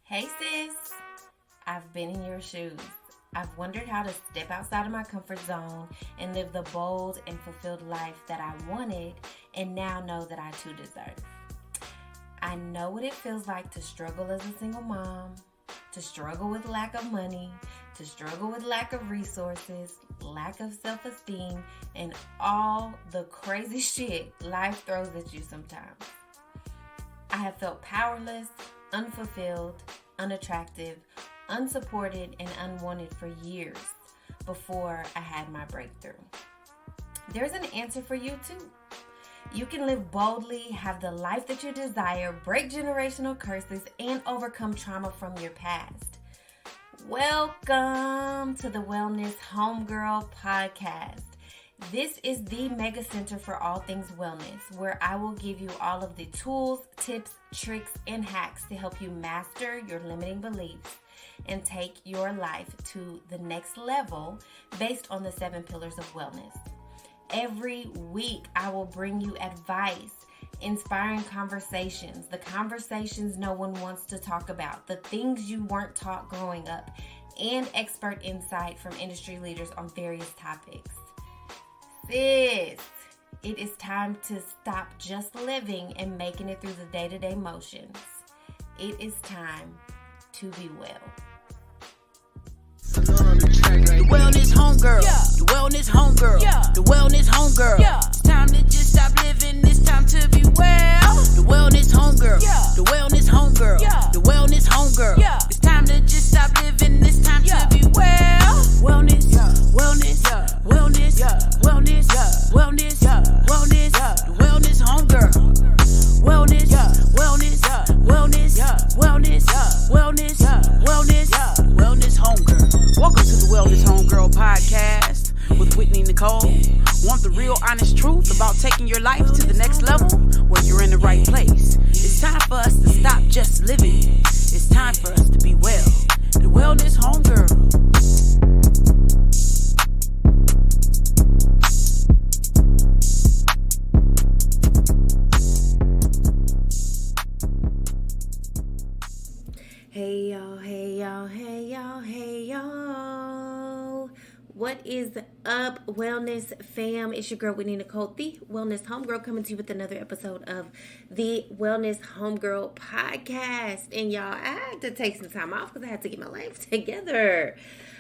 Hey sis, I've been in your shoes. I've wondered how to step outside of my comfort zone and live the bold and fulfilled life that I wanted and now know that I too deserve. I know what it feels like to struggle as a single mom, to struggle with lack of money, to struggle with lack of resources, lack of self-esteem, and all the crazy shit life throws at you sometimes. I have felt powerless, unfulfilled, unattractive, unsupported, and unwanted for years before I had my breakthrough. There's an answer for you too. You can live boldly, have the life that you desire, break generational curses, and overcome trauma from your past. Welcome to the Wellness Homegirl Podcast. This is the mega center for all things wellness, where I will give you all of the tools, tips, tricks, and hacks to help you master your limiting beliefs and take your life to the next level based on the 7 pillars of wellness. Every week, I will bring you advice, inspiring conversations, the conversations no one wants to talk about, the things you weren't taught growing up, and expert insight from industry leaders on various topics. Sis, it is time to stop just living and making it through the day-to-day motions. It is time to be well. The wellness homegirl, the wellness homegirl, the wellness homegirl. It's time to just stop living, it's time to be well. The wellness homegirl, the wellness homegirl, the wellness homegirl. It's time to just stop living, it's time to be well. Wellness, wellness, wellness, wellness, wellness, wellness, the wellness homegirl. Wellness, wellness, wellness, wellness, wellness, wellness, wellness homegirl. Welcome to the Wellness Homegirl Podcast with Whitney Nicole. Want the real honest truth about taking your life to the next level? Well, you're in the right place. It's time for us to stop just living. It's time for us to be well. The Wellness Homegirl. Hey y'all, hey y'all, hey y'all, hey y'all. What is up, wellness fam? It's your girl, Whitney Nicole, the Wellness Homegirl, coming to you with another episode of the Wellness Homegirl Podcast. And y'all, I had to take some time off because I had to get my life together.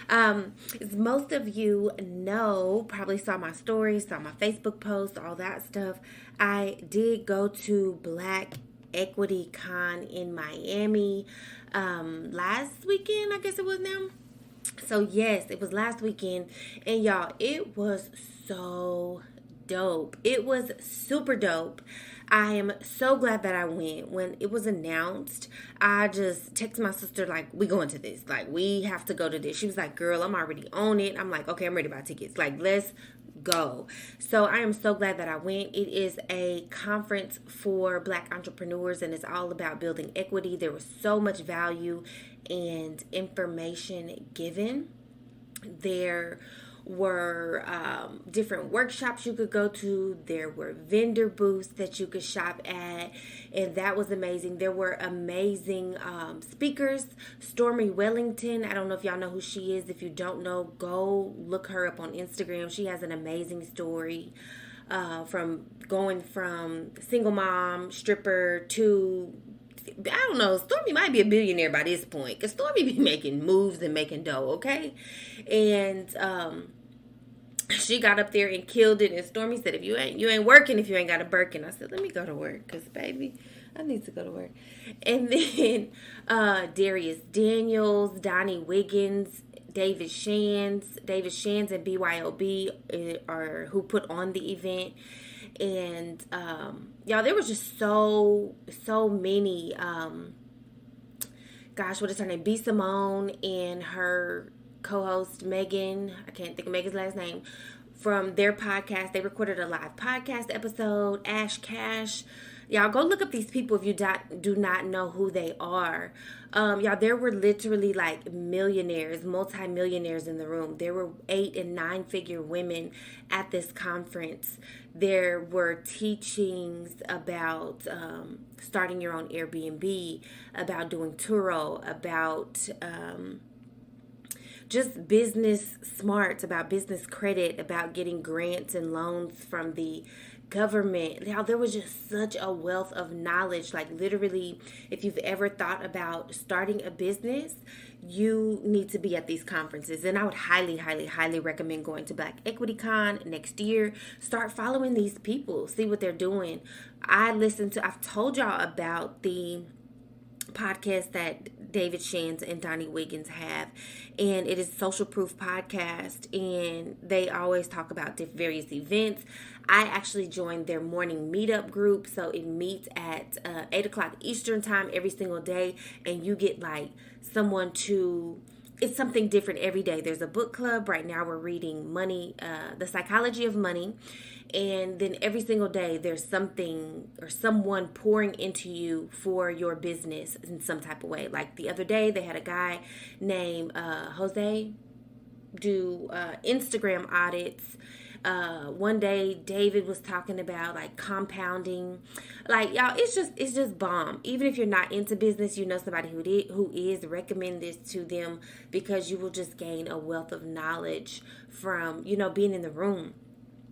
As most of you know, probably saw my stories, saw my Facebook post, all that stuff. I did go to Black Equity Con in Miami last weekend, I guess it was now. So yes, it was last weekend, and y'all, it was so dope. It was super dope. I am so glad that I went. When it was announced, I just texted my sister, like, we going to this. Like, we have to go to this. She was like, girl, I'm already on it. I'm like, okay, I'm ready to buy tickets. Like, let's go. So I am so glad that I went. It is a conference for Black entrepreneurs, and it's all about building equity. There was so much value and information given. There were different workshops you could go to. There were vendor booths that you could shop at, and that was amazing. There were amazing speakers. Stormy Wellington, I don't know if y'all know who she is. If you don't know, go look her up on Instagram. She has an amazing story from going from single mom, stripper to, I don't know, Stormy might be a billionaire by this point, because Stormy be making moves and making dough, okay? And she got up there and killed it. And Stormy said, if you ain't working if you ain't got a Birkin. I said, let me go to work, because baby, I need to go to work. And then Darius Daniels, Donnie Wiggins, David Shands and BYOB are who put on the event. And y'all, there was just so many what is her name, B. Simone and her co-host Megan, I can't think of Megan's last name, from their podcast. They recorded a live podcast episode. Ash Cash, Y'all go look up these people if you do not know who they are. Y'all, there were literally like millionaires, multimillionaires in the room. There were 8 and 9-figure women at this conference. There were teachings about starting your own Airbnb, about doing Turo, about just business smarts, about business credit, about getting grants and loans from the government. Now, there was just such a wealth of knowledge. Like, literally, if you've ever thought about starting a business, you need to be at these conferences. And I would highly, highly, highly recommend going to Black Equity Con next year. Start following these people, see what they're doing. I've told y'all about the podcast that David Shands and Donnie Wiggins have, and it is Social Proof Podcast, and they always talk about various events. I actually joined their morning meetup group, so it meets at 8 o'clock Eastern time every single day, and you get like someone to... It's something different every day. There's a book club. Right now we're reading Money, The Psychology of Money. And then every single day there's something or someone pouring into you for your business in some type of way. Like the other day they had a guy named Jose do Instagram audits. One day David was talking about like compounding. Like, y'all, it's just bomb. Even if you're not into business, you know somebody who is, recommend this to them, because you will just gain a wealth of knowledge from, being in the room.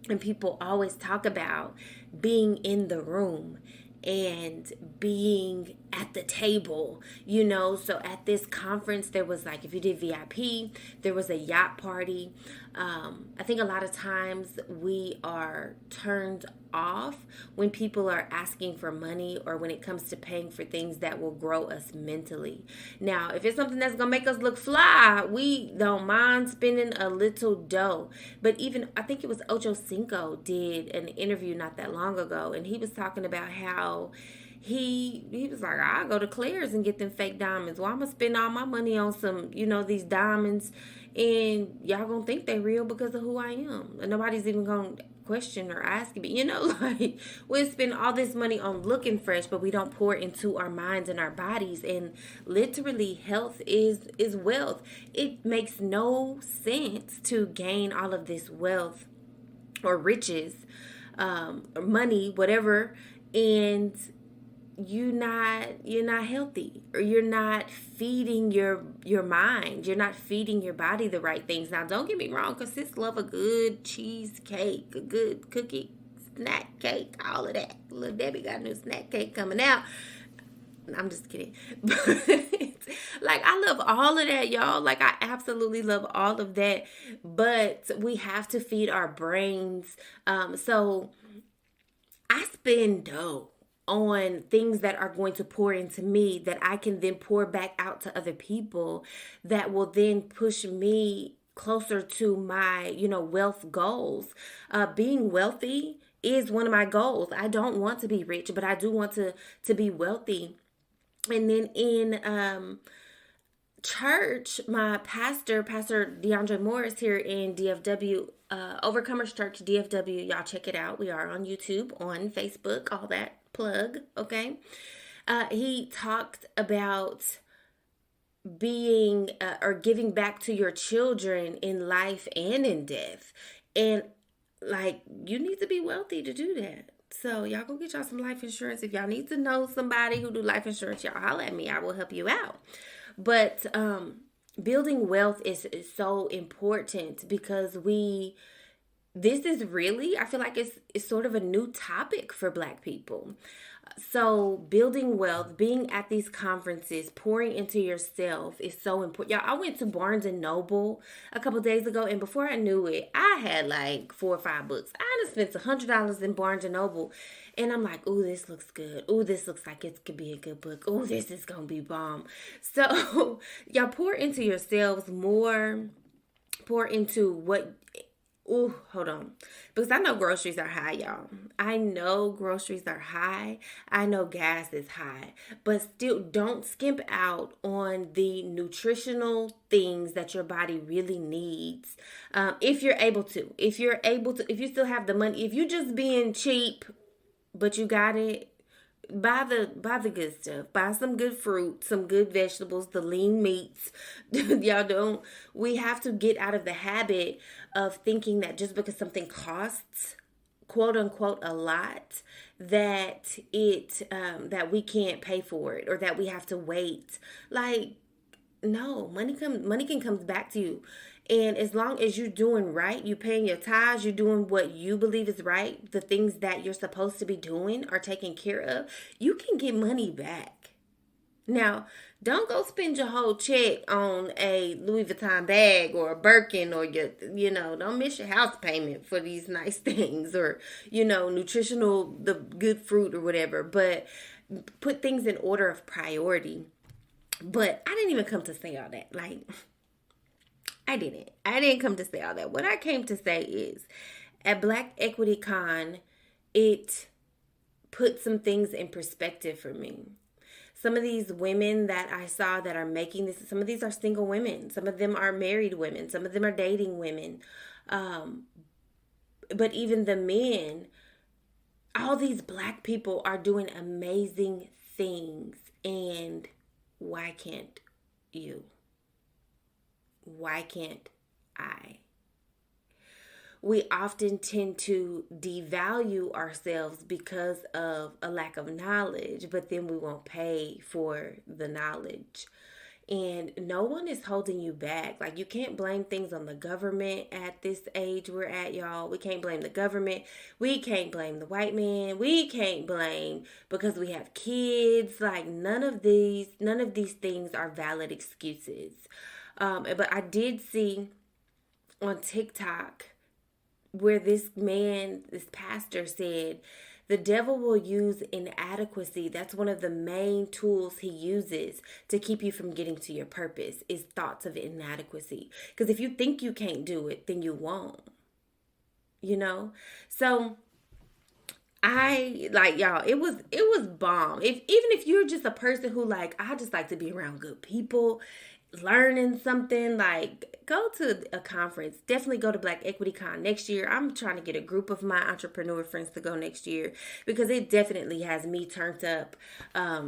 And people always talk about being in the room and being at the table, So at this conference, there was like, if you did VIP, there was a yacht party. I think a lot of times we are turned off when people are asking for money or when it comes to paying for things that will grow us mentally. Now, if it's something that's going to make us look fly, we don't mind spending a little dough. But even, I think it was Ocho Cinco did an interview not that long ago, and he was talking about how he was like, I'll go to Claire's and get them fake diamonds. Well, I'm going to spend all my money on some, these diamonds, and y'all going to think they real because of who I am. And nobody's even going to question or ask me, like, we spend all this money on looking fresh, but we don't pour into our minds and our bodies. And literally, health is wealth. It makes no sense to gain all of this wealth or riches, or money, whatever, and you're not healthy, or you're not feeding your mind, you're not feeding your body the right things. Now, don't get me wrong, because sis love a good cheesecake, a good cookie, snack cake, all of that. Little Debbie got a new snack cake coming out. I'm just kidding. But like, I love all of that, y'all. Like, I absolutely love all of that, but we have to feed our brains. So I spend dough on things that are going to pour into me, that I can then pour back out to other people, that will then push me closer to my, wealth goals. Being wealthy is one of my goals. I don't want to be rich, but I do want to be wealthy. And then in church, my Pastor DeAndre Morris here in DFW, Overcomers Church DFW, y'all check it out. We are on YouTube, on Facebook, all that. Plug, okay? He talked about being or giving back to your children in life and in death. And like, you need to be wealthy to do that. So y'all go get y'all some life insurance. If y'all need to know somebody who do life insurance, y'all holler at me. I will help you out. But building wealth is so important, because this is really, I feel like it's sort of a new topic for Black people. So building wealth, being at these conferences, pouring into yourself is so important. Y'all, I went to Barnes and Noble a couple days ago, and before I knew it, I had like 4 or 5 books. I just spent $100 in Barnes and Noble, and I'm like, ooh, this looks good. Ooh, this looks like it could be a good book. Ooh, this is going to be bomb. So y'all pour into yourselves more, pour into what... Ooh, hold on. Because I know groceries are high, y'all. I know groceries are high. I know gas is high. But still, don't skimp out on the nutritional things that your body really needs. If you're able to. If you still have the money. If you're just being cheap, but you got it, Buy the good stuff. Buy some good fruit, some good vegetables, the lean meats. Y'all don't. We have to get out of the habit of thinking that just because something costs, quote unquote, a lot, that that we can't pay for it or that we have to wait. Like, no, money can come back to you. And as long as you're doing right, you paying your tithes, you're doing what you believe is right, the things that you're supposed to be doing are taken care of, you can get money back. Now, don't go spend your whole check on a Louis Vuitton bag or a Birkin or don't miss your house payment for these nice things or, nutritional, the good fruit or whatever. But put things in order of priority. But I didn't even come to say all that. Like, I didn't come to say all that. What I came to say is at Black Equity Con, it put some things in perspective for me. Some of these women that I saw that are making this, some of these are single women. Some of them are married women. Some of them are dating women. But even the men, all these Black people are doing amazing things. And why can't you? Why can't I? We often tend to devalue ourselves because of a lack of knowledge, but then we won't pay for the knowledge. And no one is holding you back. Like, you can't blame things on the government at this age we're at, y'all. We can't blame the government. We can't blame the white man. We can't blame because we have kids. Like, none of these things are valid excuses. But I did see on TikTok where this pastor said, the devil will use inadequacy. That's one of the main tools he uses to keep you from getting to your purpose, is thoughts of inadequacy. Because if you think you can't do it, then you won't. So y'all, it was bomb. Even if you're just a person who I just like to be around good people, learning something, go to a conference. Definitely go to Black Equity Con next year. I'm trying to get a group of my entrepreneur friends to go next year because it definitely has me turned up.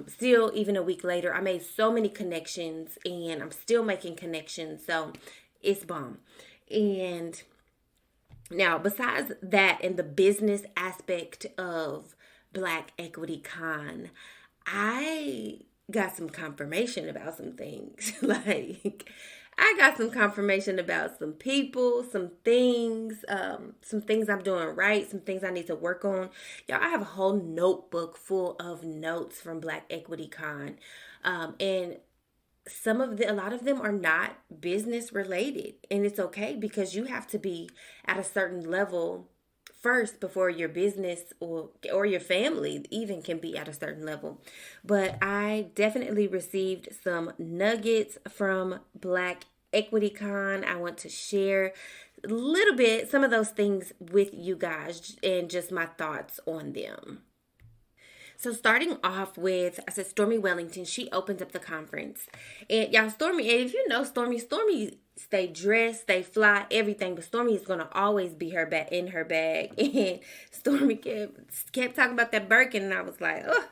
Still, even a week later, I made so many connections and I'm still making connections. So it's bomb. And now, besides that and the business aspect of Black Equity Con, I got some confirmation about some things. I got some confirmation about some people, some things I'm doing right, some things I need to work on. Y'all, I have a whole notebook full of notes from Black Equity Con. And a lot of them are not business related. And it's okay because you have to be at a certain level first before your business or your family even can be at a certain level. But I definitely received some nuggets from Black Equity Con. I want to share a little bit, some of those things with you guys and just my thoughts on them. So starting off with, I said Stormy Wellington, she opened up the conference. And y'all, Stormy, and if you know Stormy stay dressed, stay fly, everything. But Stormy is going to always be in her bag. And Stormy kept talking about that Birkin. And I was like, oh.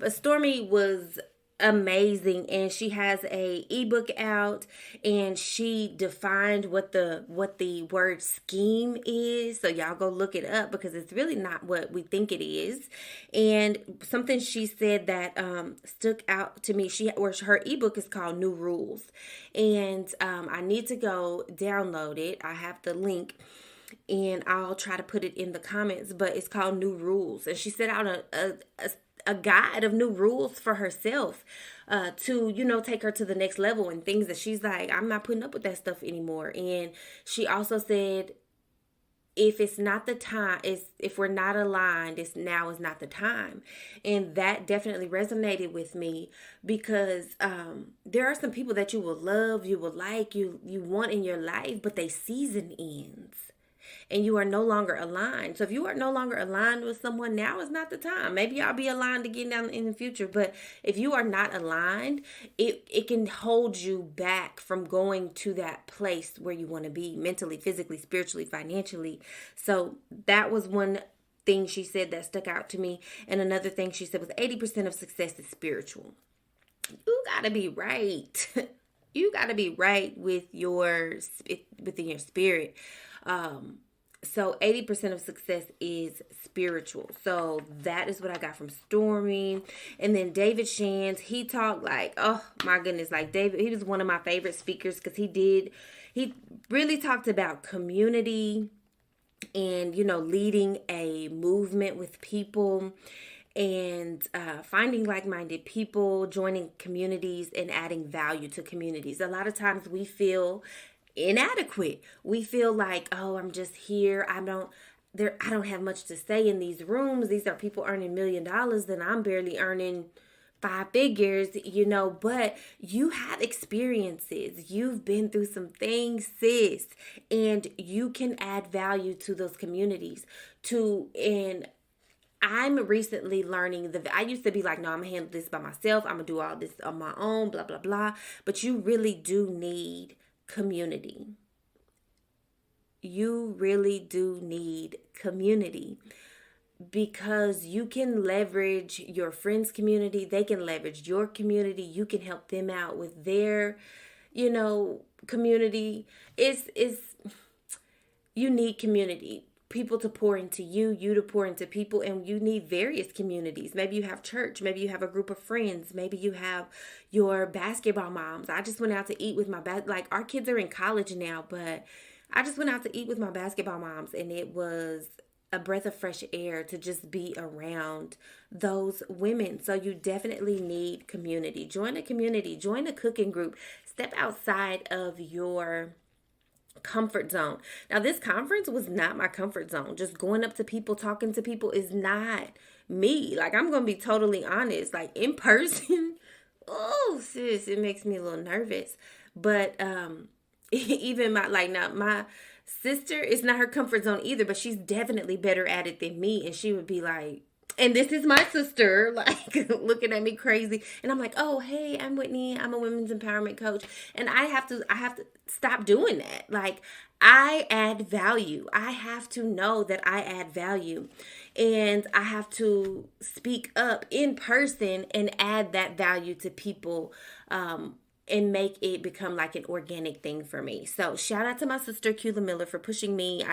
But Stormy was amazing, and she has a ebook out, and she defined what the word scheme is. So y'all go look it up because it's really not what we think it is. And something she said that stuck out to me, her ebook is called New Rules, and I need to go download it. I have the link and I'll try to put it in the comments, but it's called New Rules, and she set out a guide of new rules for herself to take her to the next level, and things that she's like, I'm not putting up with that stuff anymore. And she also said, if it's not the time, if we're not aligned, now is not the time. And that definitely resonated with me because there are some people that you will love, you will like, you want in your life, but they season ends. And you are no longer aligned. So if you are no longer aligned with someone, now is not the time. Maybe I'll be aligned again down in the future. But if you are not aligned, it can hold you back from going to that place where you want to be mentally, physically, spiritually, financially. So that was one thing she said that stuck out to me. And another thing she said was 80% of success is spiritual. You gotta be right. You gotta be right within your spirit. So 80% of success is spiritual. So that is what I got from Stormy. And then David Shands, he talked like, oh my goodness, like David, he was one of my favorite speakers because he really talked about community and, leading a movement with people and finding like-minded people, joining communities and adding value to communities. A lot of times we feel inadequate. We feel like, oh, I'm just here. I don't have much to say in these rooms. These are people earning $1 million and I'm barely earning 5 figures, but you have experiences. You've been through some things, sis, and you can add value to those communities and I'm recently learning I used to be like, no, I'm gonna handle this by myself. I'm gonna do all this on my own, blah, blah, blah. But you really do need community. You really do need community because you can leverage your friends' community. They can leverage your community. You can help them out with their, community. You need community. People to pour into you to pour into people, and you need various communities. Maybe you have church, maybe you have a group of friends, maybe you have your basketball moms. I just went out to eat with our kids are in college now, but I just went out to eat with my basketball moms, and it was a breath of fresh air to just be around those women. So you definitely need community. Join a community, join a cooking group, step outside of your comfort zone. Now, this conference was not my comfort zone. Just going up to people, talking to people is not me. Like, I'm going to be totally honest. Like, in person, oh, sis, it makes me a little nervous. But even my sister, it's not her comfort zone either, but she's definitely better at it than me. And she would be like, and this is my sister, like looking at me crazy. And I'm like, oh, hey, I'm Whitney. I'm a women's empowerment coach. And I have to stop doing that. Like, I add value. I have to know that I add value. And I have to speak up in person and add that value to people, and make it become like an organic thing for me. So shout out to my sister, Kula Miller, for pushing me.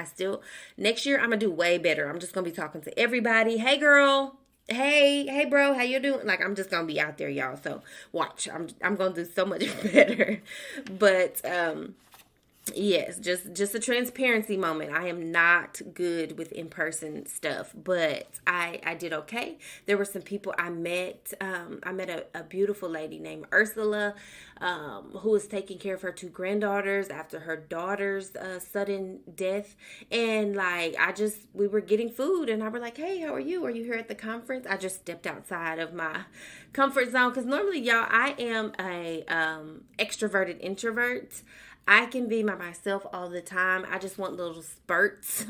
Next year, I'm going to do way better. I'm just going to be talking to everybody. Hey, girl. Hey, bro. How you doing? Like, I'm just going to be out there, y'all. So watch. I'm going to do so much better. But, yes, just a transparency moment. I am not good with in-person stuff, but I did okay. There were some people I met. I met a beautiful lady named Ursula, who was taking care of her 2 granddaughters after her daughter's sudden death. And we were getting food, and I was like, hey, how are you? Are you here at the conference? I just stepped outside of my comfort zone because normally, y'all, I am a extroverted introvert. I can be by myself all the time. I just want little spurts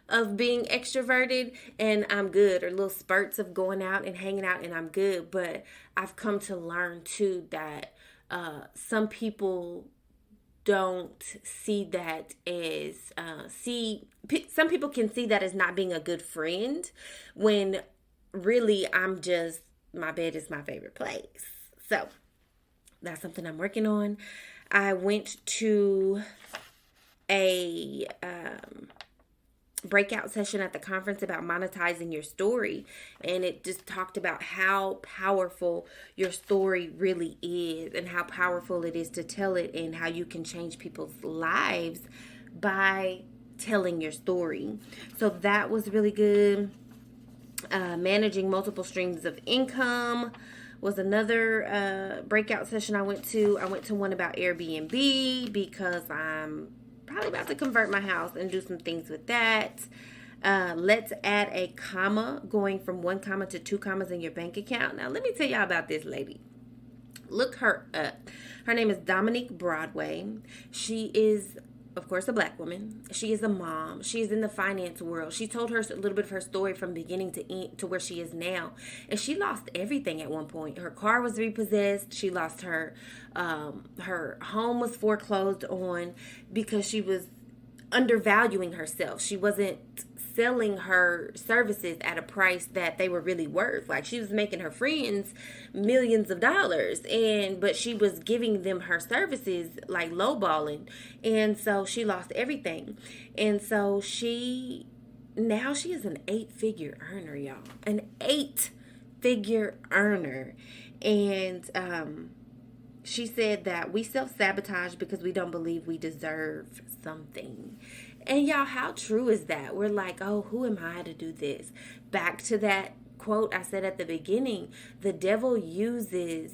of being extroverted and I'm good, or little spurts of going out and hanging out and I'm good. But I've come to learn too that some people don't see that as some people can see that as not being a good friend, when really my bed is my favorite place. So that's something I'm working on. I went to a breakout session at the conference about monetizing your story, and it just talked about how powerful your story really is and how powerful it is to tell it, and how you can change people's lives by telling your story. So that was really good. Managing multiple streams of income was another breakout session I went to. I went to one about Airbnb because I'm probably about to convert my house and do some things with that. Let's add a comma, going from 1 comma to 2 commas in your bank account. Now, let me tell y'all about this lady. Look her up. Her name is Dominique Broadway. She is, of course, a Black woman. She is a mom. She is in the finance world. She told her a little bit of her story from beginning to end to where she is now. And she lost everything at one point. Her car was repossessed. She lost her home was foreclosed on because she was undervaluing herself. She wasn't selling her services at a price that they were really worth. Like, she was making her friends millions of dollars, but she was giving them her services like lowballing, and so she lost everything. And so now she is an 8-figure earner, y'all. An 8-figure earner. And she said that we self-sabotage because we don't believe we deserve something. And y'all, how true is that? We're like, oh, who am I to do this? Back to that quote I said at the beginning, the devil uses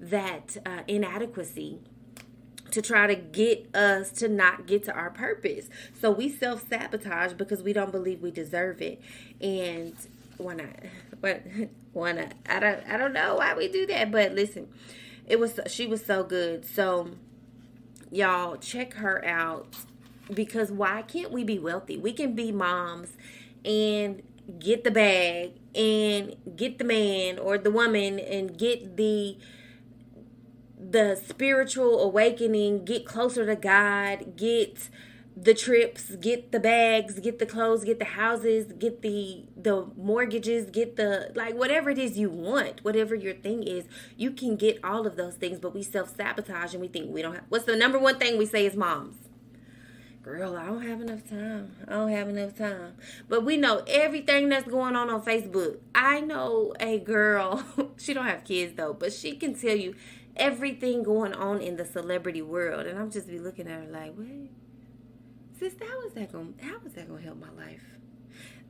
that inadequacy to try to get us to not get to our purpose. So we self-sabotage because we don't believe we deserve it. And why not? Why not? I don't know why we do that, but listen, she was so good. So y'all, check her out, because why can't we be wealthy? We can be moms and get the bag and get the man or the woman and get the spiritual awakening, get closer to God, get the trips, get the bags, get the clothes, get the houses, get the mortgages, get the, like, whatever it is you want, whatever your thing is, you can get all of those things. But we self-sabotage and we think we don't have. What's the number one thing we say as moms? Girl, I don't have enough time. But we know everything that's going on Facebook. I know a girl, she don't have kids though, but she can tell you everything going on in the celebrity world. And I'm just be looking at her like, wait, sis, how is that gonna help my life?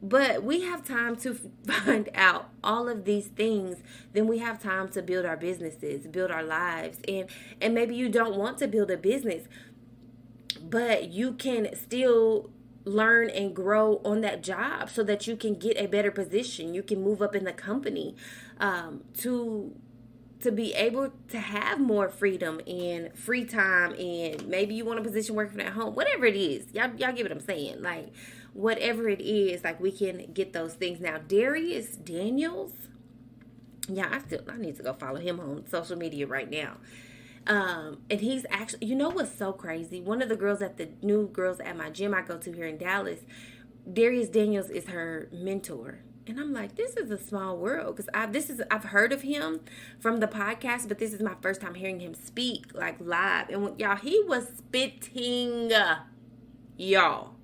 But we have time to find out all of these things. Then we have time to build our businesses, build our lives. And maybe you don't want to build a business, but you can still learn and grow on that job so that you can get a better position. You can move up in the company to be able to have more freedom and free time. And maybe you want a position working at home, whatever it is. Y'all get what I'm saying? Like, whatever it is, like, we can get those things. Now, Darius Daniels, yeah, I need to go follow him on social media right now. And he's actually, you know what's so crazy? One of the new girls at my gym I go to here in Dallas, Darius Daniels is her mentor. And I'm like, this is a small world, because I've heard of him from the podcast, but this is my first time hearing him speak like live. And y'all, he was spitting, y'all.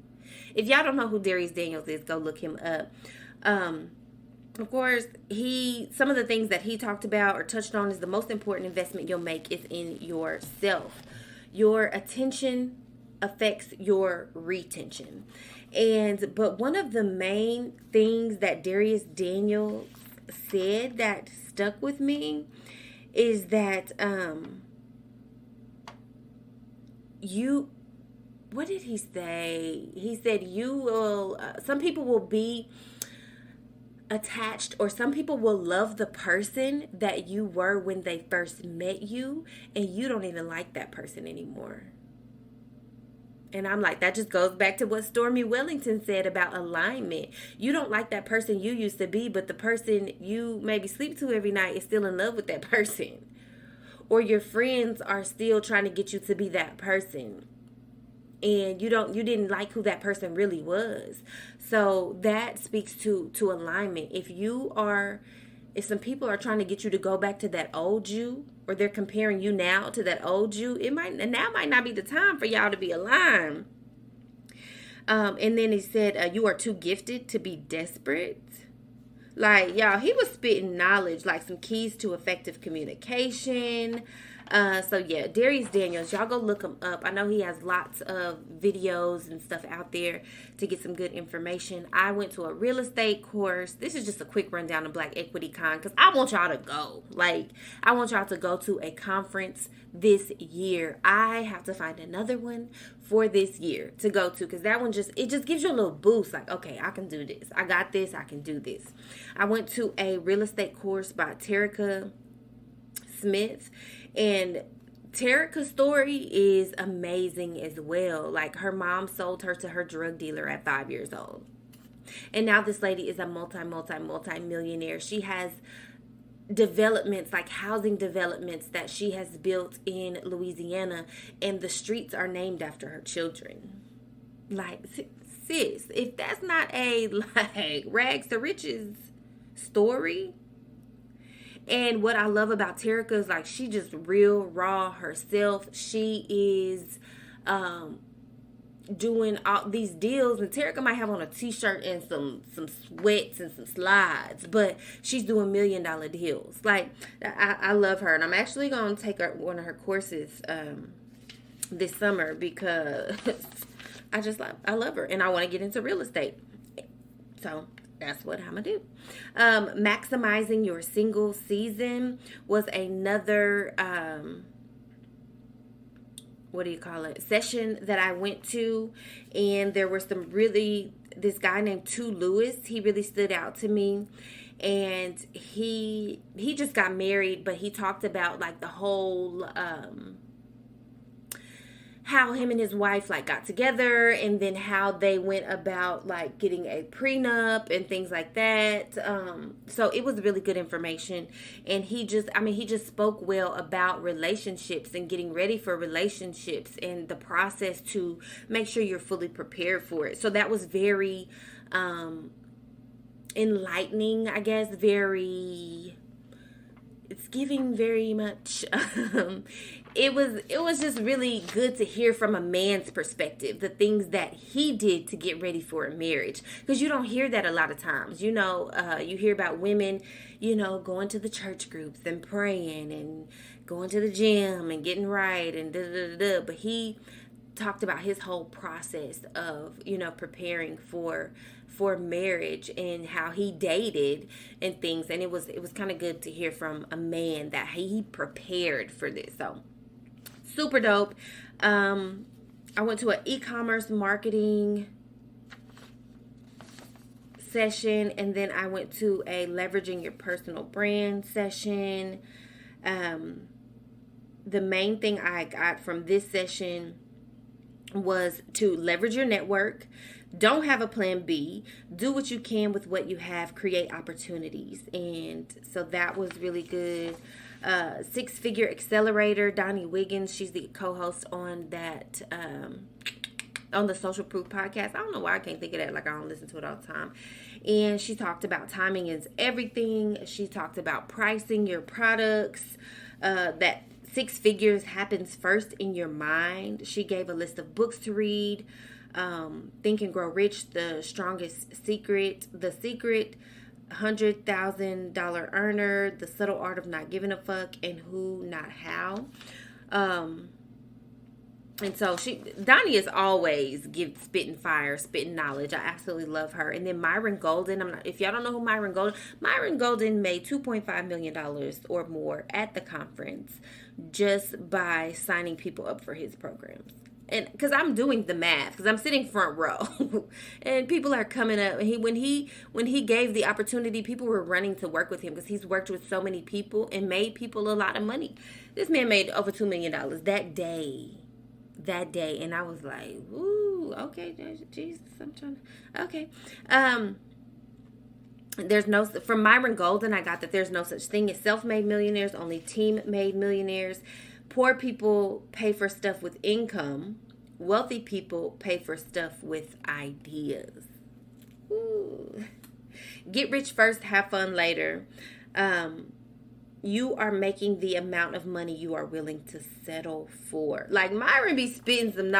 If y'all don't know who Darius Daniels is, go look him up. Of course, some of the things that he talked about or touched on is the most important investment you'll make is in yourself. Your attention affects your retention. But one of the main things that Darius Daniels said that stuck with me is that what did he say? He said some people will be attached, or some people will love the person that you were when they first met you, and you don't even like that person anymore. And I'm like, that just goes back to what Stormy Wellington said about alignment. You don't like that person you used to be, but the person you maybe sleep to every night is still in love with that person. Or your friends are still trying to get you to be that person, and you didn't like who that person really was. So that speaks to alignment. If some people are trying to get you to go back to that old you, or they're comparing you now to that old you, now might not be the time for y'all to be aligned. And then he said, you are too gifted to be desperate. Like, y'all, he was spitting knowledge, like some keys to effective communication. So yeah, Darius Daniels, y'all go look him up. I know he has lots of videos and stuff out there to get some good information. I went to a real estate course. This is just a quick rundown of Black Equity Con, because I want y'all to go. Like, I want y'all to go to a conference this year. I have to find another one for this year to go to, because that one just gives you a little boost. Like, okay, I can do this. I got this. I can do this. I went to a real estate course by Terica Smith. And Terica's story is amazing as well. Like, her mom sold her to her drug dealer at 5 years old. And now this lady is a multi-millionaire. She has developments, like housing developments, that she has built in Louisiana. And the streets are named after her children. Like, sis, if that's not a like rags to riches story. And what I love about Terica is like she just real raw herself. She is doing all these deals, and Terica might have on a t-shirt and some sweats and some slides, but she's doing $1 million deals. Like, I love her, and I'm actually gonna take one of her courses this summer because I love her, and I want to get into real estate. So that's what I'm gonna do. Maximizing your single season was another session that I went to, and there were this guy named Tu Lewis. He really stood out to me, and he just got married, but he talked about like the whole how him and his wife like got together, and then how they went about like getting a prenup and things like that. So it was really good information, and he just spoke well about relationships and getting ready for relationships and the process to make sure you're fully prepared for it. So that was very enlightening, I guess. It's giving very much it was just really good to hear from a man's perspective, the things that he did to get ready for a marriage, because you don't hear that a lot of times. You hear about women, going to the church groups and praying and going to the gym and getting right and da-da-da-da. But he talked about his whole process of, preparing for marriage and how he dated and things. And it was kind of good to hear from a man that he prepared for this. So super dope. I went to an e-commerce marketing session, and then I went to a leveraging your personal brand session. The main thing I got from this session was to leverage your network. Don't have a plan B. Do what you can with what you have. Create opportunities. And so that was really good. Six Figure Accelerator, Donnie Wiggins, she's the co-host on that, on the Social Proof podcast. I don't know why I can't think of that. Like, I don't listen to it all the time. And she talked about timing is everything. She talked about pricing your products, that 6 figures happens first in your mind. She gave a list of books to read. Think and Grow Rich, The Strongest Secret, The Secret, $100,000 Earner, The Subtle Art of Not Giving a Fuck, and Who Not How. And so Donnie is always spitting fire, spitting knowledge. I absolutely love her. And then Myron Golden, if y'all don't know who Myron Golden made $2.5 million or more at the conference just by signing people up for his programs. And because I'm doing the math, because I'm sitting front row, and people are coming up. And when he gave the opportunity, people were running to work with him because he's worked with so many people and made people a lot of money. This man made over $2 million that day, and I was like, "Ooh, okay, Jesus, I'm trying to." Okay, from Myron Golden, I got that there's no such thing as self-made millionaires, only team-made millionaires. Poor people pay for stuff with income. Wealthy people pay for stuff with ideas. Ooh. Get rich first, have fun later. You are making the amount of money you are willing to settle for. Like, Myron be spitting some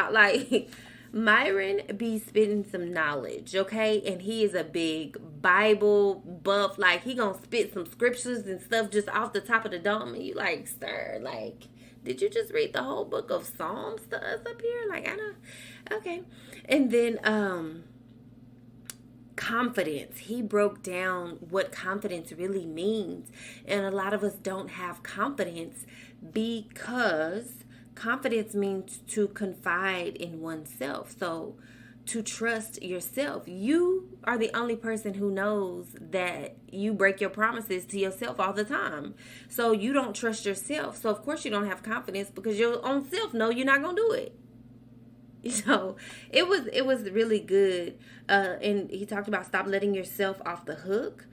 knowledge, okay? And he is a big Bible buff. Like, he gonna spit some scriptures and stuff just off the top of the dome. And you like, sir, like, did you just read the whole book of Psalms to us up here? Like, I don't. Okay. And then confidence. He broke down what confidence really means. And a lot of us don't have confidence because confidence means to confide in oneself. So to trust yourself. You are the only person who knows that you break your promises to yourself all the time. So you don't trust yourself. So of course you don't have confidence because your own self know you're not going to do it. So it was really good. And he talked about stop letting yourself off the hook.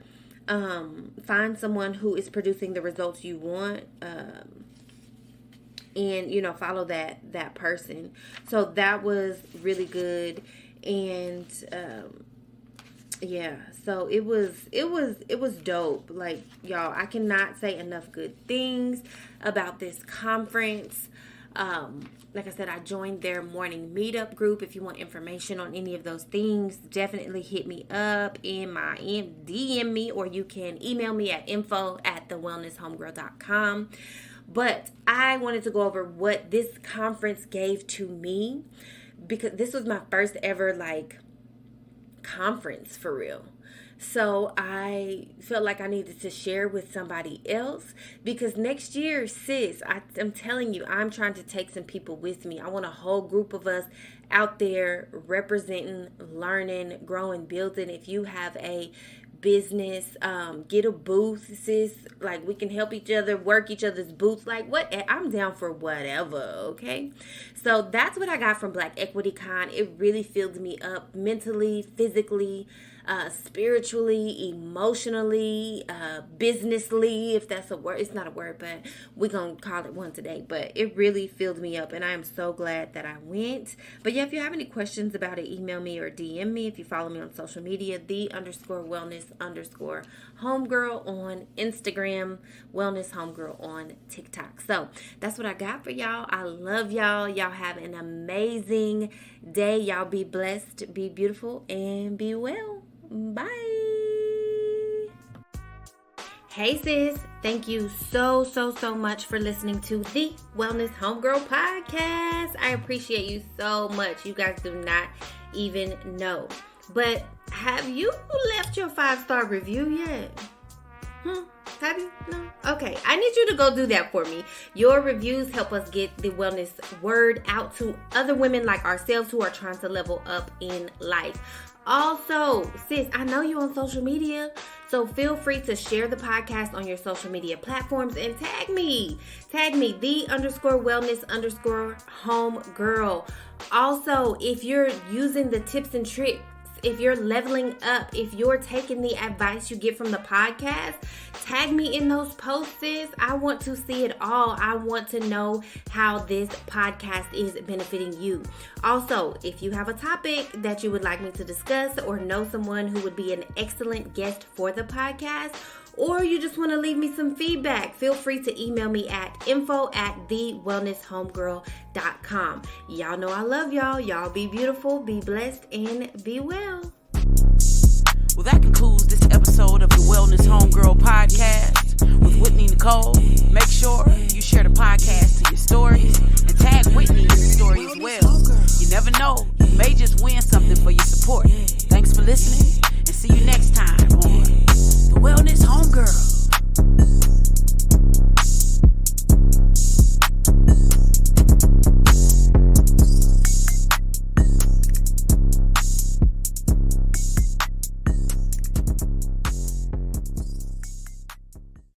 Find someone who is producing the results you want. And, follow that person. So that was really good. And yeah, so it was dope. Like, y'all, I cannot say enough good things about this conference. Like I said, I joined their morning meetup group. If you want information on any of those things, definitely hit me up in my DM me, or you can email me at info@thewellnesshomegirl.com. But I wanted to go over what this conference gave to me, because this was my first ever conference for real. So I felt like I needed to share with somebody else, because next year, sis, I'm telling you, I'm trying to take some people with me. I want a whole group of us out there representing, learning, growing, building. If you have a business, get a booth, sis. Like, we can help each other, work each other's booths. Like, what? I'm down for whatever, okay? So that's what I got from Black Equity Con. It really filled me up mentally, physically, spiritually, emotionally, businessly, if that's a word. It's not a word, but we're going to call it one today. But it really filled me up, and I am so glad that I went. But yeah, if you have any questions about it, email me or DM me. If you follow me on social media, _wellness_homegirl on Instagram, wellness homegirl on TikTok. So that's what I got for y'all. I love y'all. Y'all have an amazing day. Y'all be blessed, be beautiful, and be well. Bye. Hey sis, thank you so much for listening to the Wellness Homegirl podcast. I appreciate you so much. You guys do not even know. But have you left your 5-star review yet? Have you? No? Okay. I need you to go do that for me. Your reviews help us get the wellness word out to other women like ourselves who are trying to level up in life. Also, sis, I know you're on social media, so feel free to share the podcast on your social media platforms and tag me. Tag me, _wellness_homegirl. Also, if you're using the tips and tricks, if you're leveling up, if you're taking the advice you get from the podcast, tag me in those posts, sis. I want to see it all. I want to know how this podcast is benefiting you. Also, if you have a topic that you would like me to discuss, or know someone who would be an excellent guest for the podcast, or you just want to leave me some feedback, feel free to email me at info@thewellnesshomegirl.com. Y'all know I love y'all. Y'all be beautiful, be blessed, and be well. Well, that concludes this episode of the Wellness Homegirl podcast with Whitney Nicole. Make sure you share the podcast to your stories and tag Whitney in the story as well. You never know, you may just win something for your support. Thanks for listening.